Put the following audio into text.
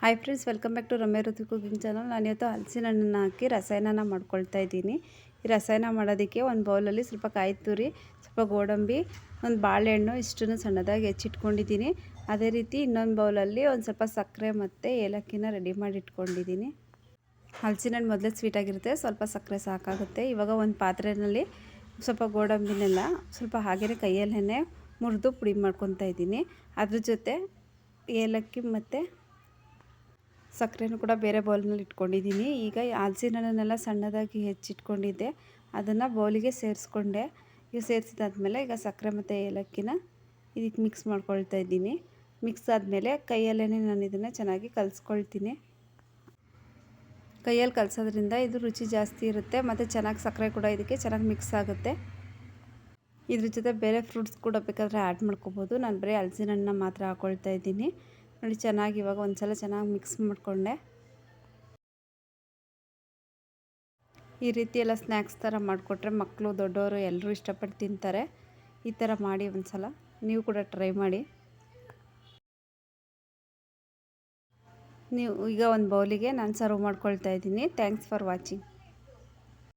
Hi friends, welcome back to Ramya Ritu cooking channel. ನಾನಿವತ್ತು ಹಲಸಿನ ಹಣ್ಣನ್ನು ಹಾಕಿ ರಸಾಯನ ಮಾಡ್ಕೊಳ್ತಾ ಇದ್ದೀನಿ. ಈ ರಸಾಯನ ಮಾಡೋದಕ್ಕೆ ಒಂದು ಬೌಲಲ್ಲಿ ಸ್ವಲ್ಪ ಕಾಯಿ ತುರಿ, ಸ್ವಲ್ಪ ಗೋಡಂಬಿ, ಒಂದು ಬಾಳೆಹಣ್ಣು ಇಷ್ಟನ್ನು ಸಣ್ಣದಾಗಿ ಹೆಚ್ಚಿಟ್ಕೊಂಡಿದ್ದೀನಿ. ಅದೇ ರೀತಿ ಇನ್ನೊಂದು ಬೌಲಲ್ಲಿ ಒಂದು ಸ್ವಲ್ಪ ಸಕ್ಕರೆ ಮತ್ತು ಏಲಕ್ಕಿನ ರೆಡಿ ಮಾಡಿ ಇಟ್ಕೊಂಡಿದ್ದೀನಿ. ಹಲಸಿನ ಹಣ್ಣು ಮೊದಲೇ ಸ್ವೀಟಾಗಿರುತ್ತೆ, ಸ್ವಲ್ಪ ಸಕ್ಕರೆ ಸಾಕಾಗುತ್ತೆ. ಇವಾಗ ಒಂದು ಪಾತ್ರೆಯಲ್ಲಿ ಸ್ವಲ್ಪ ಗೋಡಂಬಿನೆಲ್ಲ ಸ್ವಲ್ಪ ಹಾಗೆಯೇ ಕೈಯಲ್ಲೇ ಮುರಿದು ಪುಡಿ ಮಾಡ್ಕೊತಾ ಇದ್ದೀನಿ. ಅದ್ರ ಜೊತೆ ಏಲಕ್ಕಿ ಮತ್ತು ಸಕ್ಕರೆನೂ ಕೂಡ ಬೇರೆ ಬೌಲ್ನಲ್ಲಿ ಇಟ್ಕೊಂಡಿದ್ದೀನಿ. ಈಗ ಹಲಸಿನ ಹಣ್ಣನ್ನೆಲ್ಲ ಸಣ್ಣದಾಗಿ ಹೆಚ್ಚಿಟ್ಕೊಂಡಿದ್ದೆ, ಅದನ್ನು ಬೌಲಿಗೆ ಸೇರಿಸ್ಕೊಂಡೆ. ಇವು ಸೇರಿಸಿದಾದ್ಮೇಲೆ ಈಗ ಸಕ್ಕರೆ ಮತ್ತು ಏಲಕ್ಕಿನ ಇದಕ್ಕೆ ಮಿಕ್ಸ್ ಮಾಡ್ಕೊಳ್ತಾ ಇದ್ದೀನಿ. ಮಿಕ್ಸ್ ಆದಮೇಲೆ ಕೈಯಲ್ಲೇ ನಾನು ಇದನ್ನು ಚೆನ್ನಾಗಿ ಕಲಿಸ್ಕೊಳ್ತೀನಿ. ಕೈಯಲ್ಲಿ ಕಲಸೋದ್ರಿಂದ ಇದು ರುಚಿ ಜಾಸ್ತಿ ಇರುತ್ತೆ ಮತ್ತು ಚೆನ್ನಾಗಿ ಸಕ್ಕರೆ ಕೂಡ ಇದಕ್ಕೆ ಚೆನ್ನಾಗಿ ಮಿಕ್ಸ್ ಆಗುತ್ತೆ. ಇದ್ರ ಜೊತೆ ಬೇರೆ ಫ್ರೂಟ್ಸ್ ಕೂಡ ಬೇಕಾದರೆ ಆ್ಯಡ್ ಮಾಡ್ಕೋಬೋದು. ನಾನು ಬರೀ ಹಲಸಿನ ಹಣ್ಣನ್ನ ಮಾತ್ರ ಹಾಕ್ಕೊಳ್ತಾ ಇದ್ದೀನಿ. ನೋಡಿ, ಚೆನ್ನಾಗಿ ಇವಾಗ ಒಂದು ಸಲ ಚೆನ್ನಾಗಿ ಮಿಕ್ಸ್ ಮಾಡಿಕೊಂಡೆ. ಈ ರೀತಿ ಎಲ್ಲ ಸ್ನ್ಯಾಕ್ಸ್ ಥರ ಮಾಡಿಕೊಟ್ರೆ ಮಕ್ಕಳು ದೊಡ್ಡವರು ಎಲ್ಲರೂ ಇಷ್ಟಪಟ್ಟು ತಿಂತಾರೆ. ಈ ಥರ ಮಾಡಿ ಒಂದು ಸಲ ನೀವು ಕೂಡ ಟ್ರೈ ಮಾಡಿ. ನೀವು ಈಗ ಒಂದು ಬೌಲಿಗೆ ನಾನು ಸರ್ವ್ ಮಾಡ್ಕೊಳ್ತಾ ಇದ್ದೀನಿ. Thanks for watching.